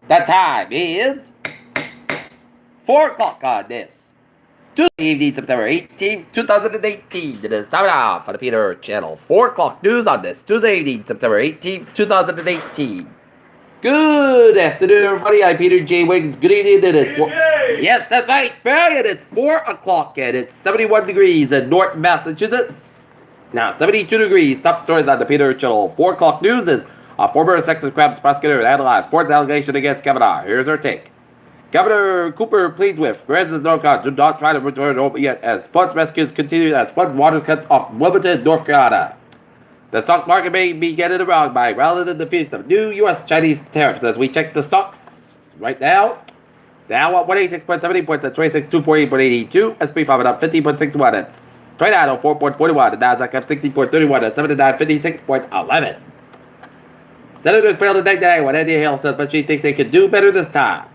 The time is 4 o'clock on this Tuesday evening, September 18th, 2018. It is time now for the Peter Channel 4 o'clock news on this Tuesday evening, September 18th, 2018. Good afternoon, everybody. I'm Peter J. Wiggins. Good evening. It is 4. Yes, that's right, Brian. It's 4 o'clock and it's 71 degrees in North Massachusetts. Now, 72 degrees. Top stories on the Peter Channel 4 o'clock news is a former sexist crimes prosecutor analyzed Ford's allegation against Kavanaugh. Here's her take. Governor Cooper pleads with residents of North Carolina do not try to return home yet as flood rescues continue as flood waters cut off Wilmington, North Carolina. The stock market may be getting around by rather than the feast of new U.S.-Chinese tariffs as we check the stocks right now. Dow at 186.70 points at 26,248.82. SP 500 up 15.61 at 2904.41. The Nasdaq up 60.31 at 7956.11. Senators failed to take that when Andy Hale says, but she thinks they could do better this time.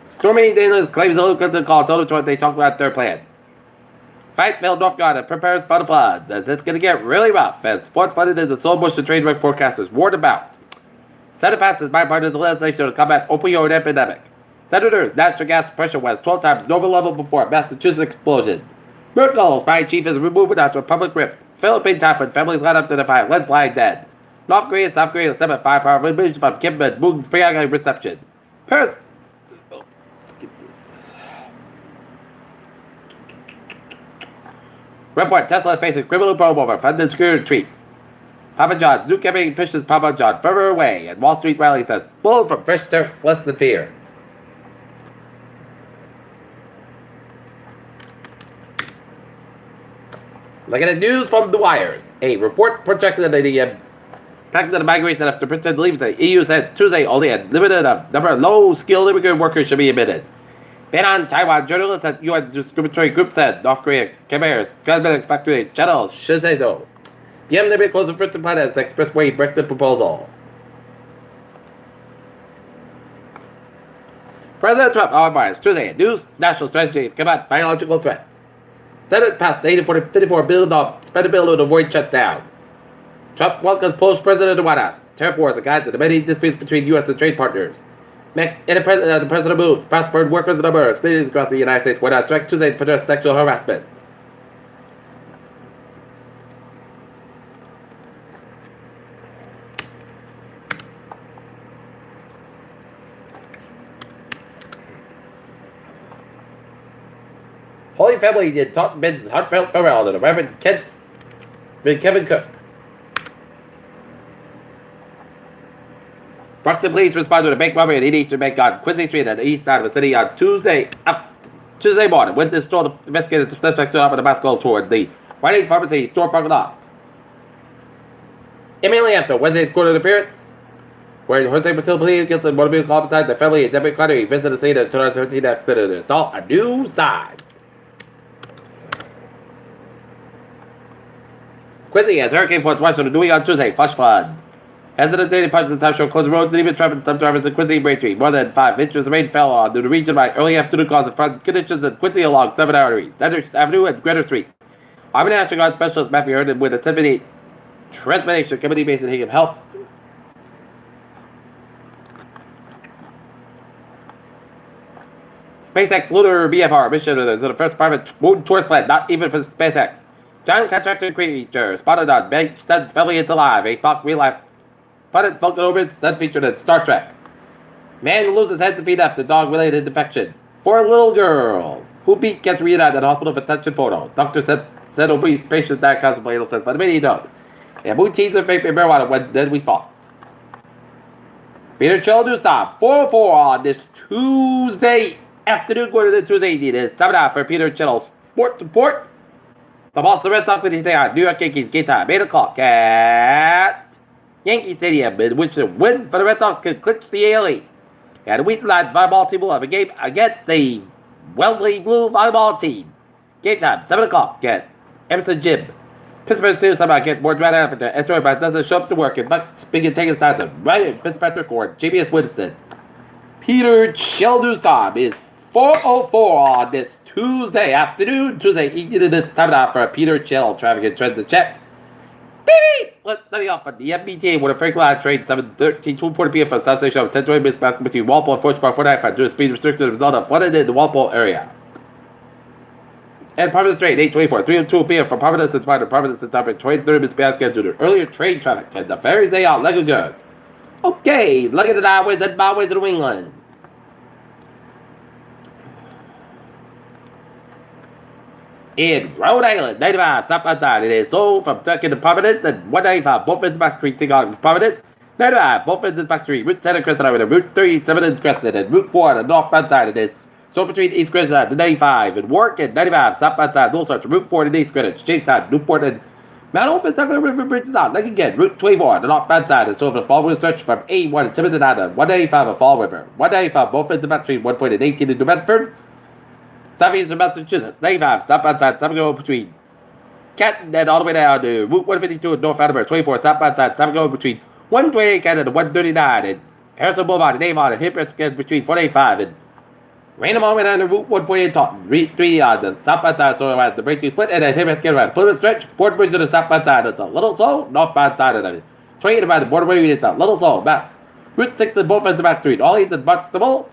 Stormy Daniels claims the local call told Detroit they talked about their plan. Fayetteville, North Carolina prepares for the floods as it's going to get really rough as sports flooding is the sole bush the trade wreck forecasters warned about. Senate passes bipartisan legislation to combat opioid epidemic. Senators, natural gas pressure was 12 times normal level before Massachusetts explosions. Merkel's fire chief is removed after a public rift. Philippine typhoon families led up to the fire. Landslide dead. North Korea, South Korea, 7 firepower removed from Kim and Moon's pre-agony reception. Paris. Skip this. Report Tesla facing criminal probe over funded security retreat. Papa John's new campaign pushes Papa John further away, and Wall Street rally says, bull from fresh tariffs less than fear. Looking at news from the wires. A report projected that the impact of the migration after Britain leaves the EU said Tuesday only a limited number of low-skilled immigrant workers should be admitted. Ban on Taiwan journalists at UN discriminatory group said North Korea cameras government expected channels should say so. PM Libya closes Britain plan as expressway Brexit proposal. President Trump outlines Tuesday a new national strategy to combat biological threats. Senate passed $84 billion spending bill to avoid shutdown. Trump welcomes post-president to White House. Tariff wars are guide to the many disputes between U.S. and trade partners. The president moved prospered workers' number of cities across the United States went on strike Tuesday to protest sexual harassment. Holy Family did Taunton Ben's heartfelt farewell to the Reverend Kevin Cook. Brockton police responded to a bank robbery at Eastern Bank on Quincy Street at the east side of the city on Tuesday morning. Witness told the investigators the suspect stood up at a bicycle toward the Rite Aid Pharmacy store parking lot. Immediately after Wednesday's court appearance, where Jose Matilde pleaded guilty to motor vehicle homicide, the family and Debbie Carter visited the scene of the 2017 accident to install a new sign. Quincy has hurricane force watch on the New on Tuesday. Flash flood. As of the day, parts of the South Shore closed roads and even traffic. Some drivers in Quincy and Braintree. More than 5 inches of rain fell on the region by early afternoon, causing flood conditions in Quincy along 7 arteries, Center Avenue and Greta Street. Army National Guard Specialist Matthew Herndon with a 10-minute transportation committee based in Hingham helped. SpaceX lunar BFR mission is the first private moon tourist plan, not even for SpaceX. Giant contractor creature spotted on beach stuns family into live. A Spock real life planet Vulcan orbits then featured in Star Trek. Man loses head and feet after dog related infection. 4 little girls who beat gets reunited at hospital for attention photo. Doctor said obese patients died constantly, says, but many don't. And moon teens and fake marijuana when then we fought. Peter Chill News Stop 404 on this Tuesday afternoon, going to the Tuesday evening. It's time now for Peter Chill's Sports Report. The Boston Red Sox will today on New York Yankees game time, 8 o'clock at Yankee Stadium, in which the win for the Red Sox could clinch the AL East. And the Wheaton Lions volleyball team will have a game against the Wellesley Blue volleyball team. Game time, 7 o'clock at Emerson Gym. Pittsburgh Steelers somehow get more draft after Troy Brown doesn't show up to work, and Bucks begin taking sides of Ryan Fitzpatrick or JBS Winston. Peter Chill News time is 4:04 on this Tuesday afternoon, Tuesday evening, and it's time now for a Peter Chill traffic and transit check. Baby! Let's study off on the MBTA with a frequent line train 7:13, 2:40 p.m. from South Station of 10:20 minutes passing between Walpole and Forge Park 495 due to speed restricted as a result of flooded in the Walpole area. And Providence train 8:24, 3:02 p.m. from Providence to Providence to Topic 20:30 minutes passing due to earlier train traffic. And the ferries they are looking good. Okay, look at the highways and byways of New England. In Rhode Island, 95, stop outside. It is sold from Turkey to Providence and 195, both ends back street, Seagull, Providence. 95, both ends back street, Route 10 and Crescent Highway, Route 37 and Crescent, and Route 4 on the northbound side. It is sold between East Greenwich and 95, and Warwick and 95, stop outside, North Side to Route 4 and East Greenwich, Jamestown, Newport, and Mount Open, Second River Bridges out. Like again, Route 24 on the northbound side, and sold the Fall River stretch from 81 to Timothy Island, 195 of Fall River, 195, both ends back street, 140 and 18 in New Bedford. Southeastern Massachusetts, 95, stop outside, stop go between Canton and all the way down to Route 152 in North Attleboro, 24, stop outside, stop go between 128 Canton and 139, and Harrison Boulevard and Avon, and Hipper between 485, and Raynham all the way down to Route 148 in Taunton, Route 3 on the stop outside, so around the Breakthrough Split, and then Hipper around the Plymouth Stretch, Port Bridge to the stop outside, it's a little slow, northbound side of the train around the borderway, it's a little slow, mess. Route 6 in both ends of Back Street, all leads in Barnstable.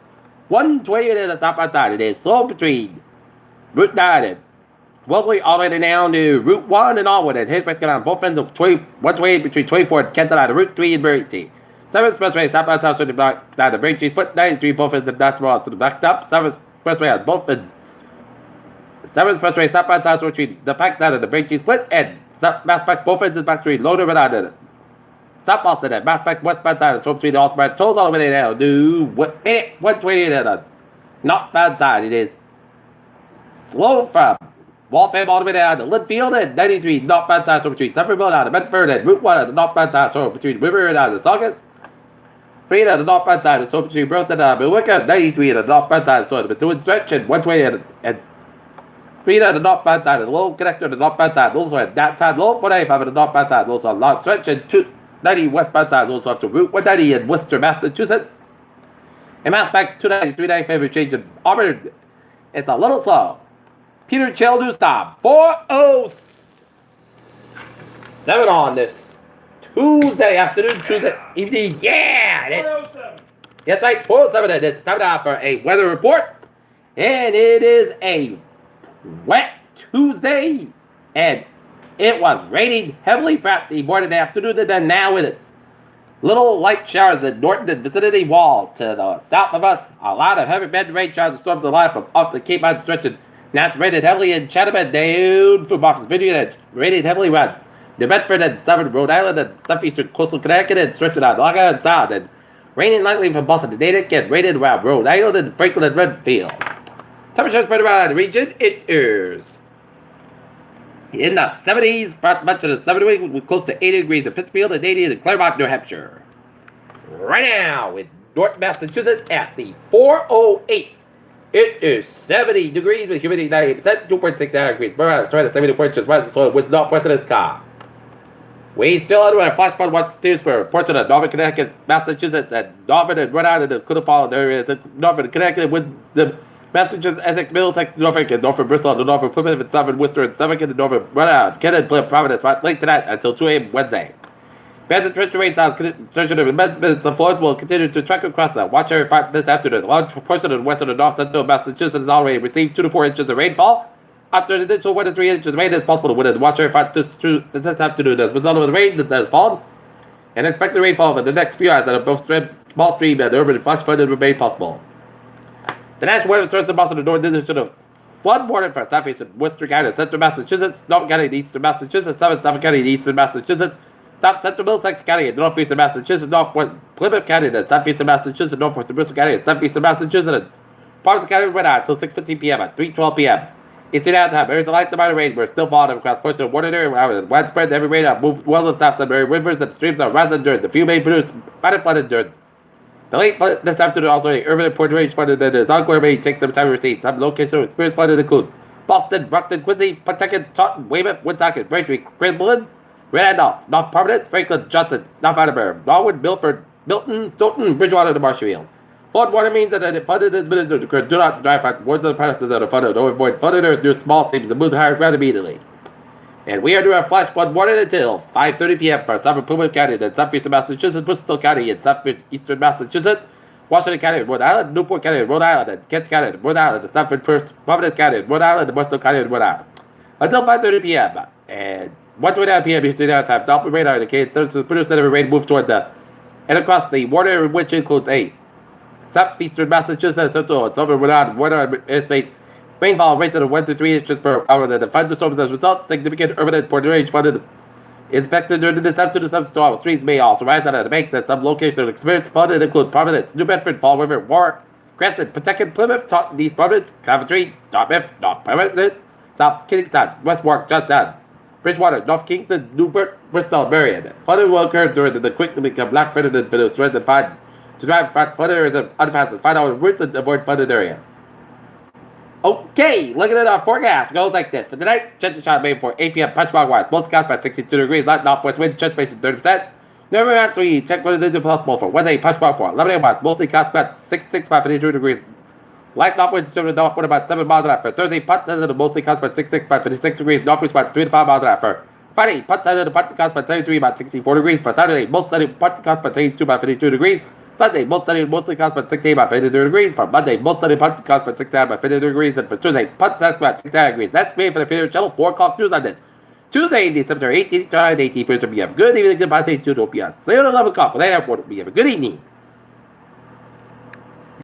128 at the top outside. It is sold between Route 9 and Wellesley all the way down to Route 1 and onward. And hit back on both ends of 128 between 24 and Kenton and Route 3 and Burlington. 7 Expressway, stop outside, so the block down to Braintree, split 93, both ends of National to the backed up. 7 Expressway on both ends. 7 Expressway, stop outside, so the pack down to the Braintree split, and Mass Pack, both ends of Back Street, loader and on it. Stop Boston at Mass Pack, westbound side, and so between the all-spread tolls all the way down to 128 at the northbound side. It is slow from Waltham all the way down to Linfield and 93 northbound side, so between Sufferville down to Medford and Route 1 at the northbound side, so between River and down to Saugus. 3 at the northbound side, so between Burlington and Milwaukee, 93 at the northbound side, so the Methuen stretch, and 120 and 3 at the northbound side, and the low connector at the northbound side, also at that side, low 495 at the northbound side, also on long stretch, and 290 westbound side, also up to Route 190 in Worcester, Massachusetts. And Mass Pack 290, 395 change in Auburn. It's a little slow. Peter Chill, new stop. 4:07 on this Tuesday afternoon, Tuesday evening. Yeah! 4:07. That's right, 4:07. And it's time now for a weather report. And it is a wet Tuesday. And it was raining heavily throughout the morning and afternoon. And then now it's little light showers in Norton and vicinity wall to the south of us. A lot of heavy bed rain showers and storms alive from off the Cape Ann stretch. And now it's rained heavily in Chatham and down from Martha's Vineyard. And it's rained heavily around New Bedford and southern Rhode Island and southeastern coastal Connecticut and stretching out Long Island Sound. And raining lightly from Boston to Natick and raining around Rhode Island and Franklin and Redfield. Temperature spread around the region. It is in the 70s, much of the 70s, with close to 80 degrees in Pittsfield and 80 in Claremont, New Hampshire. Right now in North Massachusetts at the 4:08. It is 70 degrees with humidity 98%, 2.6 degrees. Around 74 inches, rising soil, winds northwest of its car. We still under a flash flood watch continues for portions of northern Connecticut, Massachusetts, and northern and Rhode Island and could have fallen areas in northern Connecticut with the Massachusetts, Essex, Middlesex, Norfolk, and northern Bristol, the northern Plymouth, and southern Worcester, and Suffolk, and the northern Rhode Island, Kent, Plymouth, Providence, right late tonight until 2 a.m. Wednesday. Bands of torrential rain sounds surging of amendments of Florida will continue to track across the watch area front this afternoon. A large portion of the western and north central Massachusetts has already received 2 to 4 inches of rainfall. After an additional 1 to 3 inches of rain is possible within the watch area front this afternoon as a result of the rain that has fallen. And expected rainfall for the next few hours that both small stream and urban flash flooding remain possible. The National Weather Service in Boston and North District of flood warning for southeastern Worcester County, central Massachusetts, North County, eastern Massachusetts, Suffolk County, eastern Massachusetts, South Central Middlesex County, and northeastern Massachusetts, northwest Plymouth County, and southeastern Massachusetts, northwestern Bristol County, and southeastern Massachusetts, and parts of the county went out until 6:15 p.m. at 3:12 p.m. Eastern downtime, areas of light to moderate rain were still falling across portions of water area, widespread heavy rain have moved well to the south side rivers and streams are rising during the few may produce minor flooded during the late flood this afternoon. Also, the urban and port range flooded that is ongoing rain takes some time to recede. Some locations of experience flooded include Boston, Brockton, Quincy, Pawtucket, Taunton, Weymouth, Woonsocket, Braintree, Cranberry, Randolph, North Providence, Franklin, Johnson, North Attleboro, Norwood, Milford, Milton, Stoughton, Bridgewater, and Marshfield. Flood water means that if flooded is minutes to occur, do not drive out towards the premises that are flooded or avoid flooded or near small streams and move higher ground immediately. And we are doing our flash flood morning until 5:30 p.m. for Southern Plymouth County, then southeastern Massachusetts, Bristol County, and southeastern Massachusetts, Washington County, Rhode Island, Newport County, Rhode Island, and Kent County, Rhode Island, and Stafford, Providence County, Rhode Island, and Bristol County, Rhode Island. Until 5:30 p.m. And 1:29 p.m. Eastern Daylight Time, Doppler radar indicates the producer center of rain moves toward the and across the water, which includes a southeastern Massachusetts, central and southern Rhode Island, water airspace. Rainfall rates of 1 to 3 inches per hour. The thunderstorms as a result, significant urban and port range flooded. Expected during this afternoon, some storm streams may also rise out of the banks at some locations. Experience flooded include Providence, New Bedford, Fall River, Warwick, Cranston, Pawtucket, Plymouth, East Providence, Coventry, Dartmouth, North Providence, South Kingston, West Warwick, Johnstown, Bridgewater, North Kingston, Newport, Bristol, Marion. Flooding will occur during the quick to become black footed and fiddle strength and find to drive flood areas of underpasses, find out routes and avoid flooded areas. Okay, looking at our forecast, it goes like this. For tonight, chance of shot made for 8 p.m. punch wise. Most cast by 62 degrees, light northwest wind, chance space 30%. Number at 3, check what it is possible for Wednesday, punch for 11 a.m. wise. Mostly cast by 66 by 52 degrees. Light northwest wind, northward about 7 miles an hour. For Thursday, punt sensitive, mostly cast by 66 by 56 degrees, northwest by 3 to 5 miles an hour. For Friday, punt sensitive, punt cast by 73 by 64 degrees. For Saturday, most sunny, punt cast by 72 by 52 degrees. Sunday, most sunny, mostly cast by 68 by 52 degrees. For Monday, most sunny, punt cast by 69 by 52 degrees. And for Tuesday, punt cast by 69 degrees. That's me for the Peter Channel 4 o'clock news on this. Tuesday, December 18th, 2018. We have good evening, goodbye, stay tuned, hope you see you at 11 o'clock for that airport. We have a good evening.